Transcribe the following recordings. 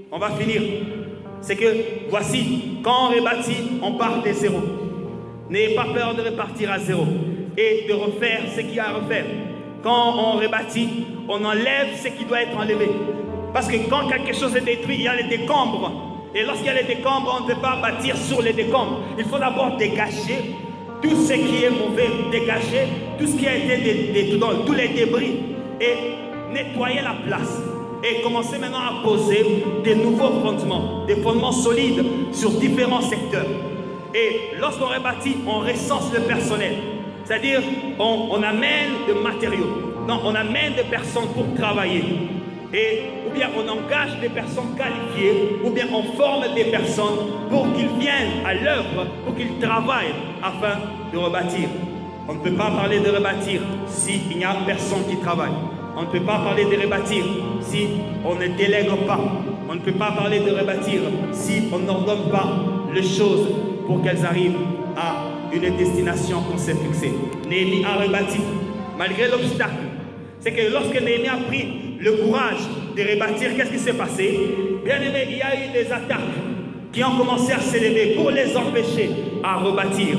On va finir. C'est que, voici, quand on rebâtit, on part de zéro. N'ayez pas peur de repartir à zéro et de refaire ce qu'il y a à refaire. Quand on rebâtit, on enlève ce qui doit être enlevé. Parce que quand quelque chose est détruit, il y a les décombres. Et lorsqu'il y a les décombres, on ne peut pas bâtir sur les décombres. Il faut d'abord dégager tout ce qui est mauvais, dégager tout ce qui a été détruit, tous les débris, et nettoyer la place. Et commencer maintenant à poser des nouveaux fondements, des fondements solides sur différents secteurs. Et lorsqu'on rebâtit, on recense le personnel. C'est-à-dire, on amène de matériaux. Non, on amène des personnes pour travailler. Ou bien on engage des personnes qualifiées, ou bien on forme des personnes pour qu'ils viennent à l'œuvre, pour qu'ils travaillent afin de rebâtir. On ne peut pas parler de rebâtir s'il n'y a personne qui travaille. On ne peut pas parler de rebâtir si on ne délègue pas. On ne peut pas parler de rebâtir si on n'ordonne pas les choses pour qu'elles arrivent à une destination qu'on s'est fixée. Néhémie a rebâti, malgré l'obstacle. C'est que lorsque Néhémie a pris le courage de rebâtir, qu'est-ce qui s'est passé? Bien aimé, il y a eu des attaques qui ont commencé à s'élever pour les empêcher à rebâtir.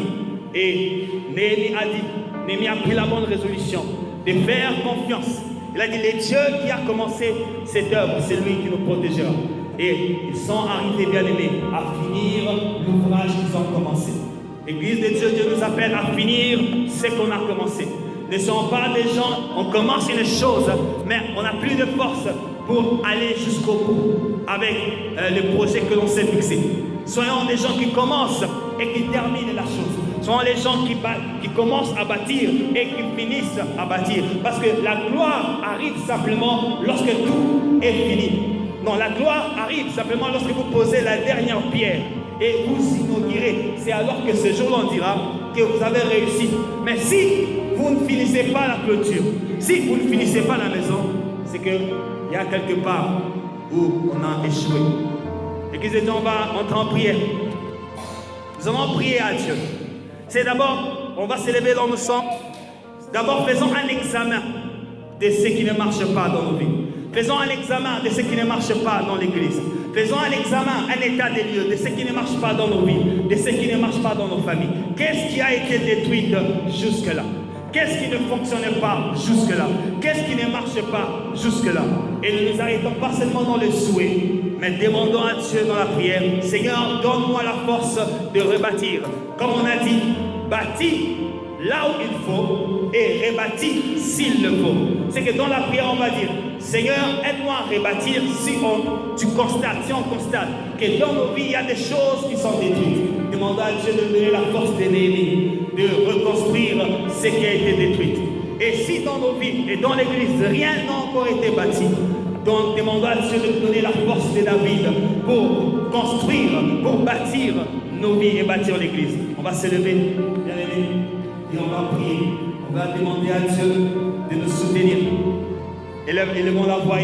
Et Néhémie a pris la bonne résolution de faire confiance. Il a dit, le Dieu qui a commencé cette œuvre, c'est lui qui nous protégera. Et ils sont arrivés, bien aimés, à finir l'ouvrage qu'ils ont commencé. L'Église de Dieu, Dieu nous appelle à finir ce qu'on a commencé. Ne sont pas des gens, on commence une chose, mais on n'a plus de force pour aller jusqu'au bout avec le projet que l'on s'est fixé. Soyons des gens qui commencent et qui terminent la chose. Soyons les gens qui commencent à bâtir et qui finissent à bâtir. Parce que la gloire arrive simplement lorsque tout est fini. Non, la gloire arrive simplement lorsque vous posez la dernière pierre et vous inaugurez. C'est alors que ce jour-là, on dira que vous avez réussi. Mais si vous ne finissez pas la clôture, si vous ne finissez pas la maison, c'est qu'il y a quelque part où on a échoué. L'église de Dieu, on va entrer en prière. Nous allons prier à Dieu. C'est d'abord, on va s'élever dans nos sangs. D'abord, faisons un examen de ce qui ne marche pas dans nos vies. Faisons un examen de ce qui ne marche pas dans l'église. Faisons un examen, un état des lieux de ce qui ne marche pas dans nos vies, de ce qui ne marche pas dans nos familles. Qu'est-ce qui a été détruit jusque-là? Qu'est-ce qui ne fonctionnait pas jusque-là? Qu'est-ce qui ne marche pas jusque-là? Et ne nous arrêtons pas seulement dans le souhait, mais demandons à Dieu dans la prière, Seigneur, donne-moi la force de rebâtir. Comme on a dit, bâtis là où il faut et rebâtis s'il le faut. C'est que dans la prière, on va dire, Seigneur, aide-moi à rebâtir si on constate que dans nos vies, il y a des choses qui sont détruites. Demandons à Dieu de donner la force de Néhémie, de reconstruire ce qui a été détruit. Et si dans nos vies et dans l'église, rien n'a encore été bâti, donc demandons à Dieu de donner la force de David pour construire, pour bâtir nos vies et bâtir l'église. On va se lever, bien aimés, et on va prier. On va demander à Dieu de nous soutenir. Élevons la voix.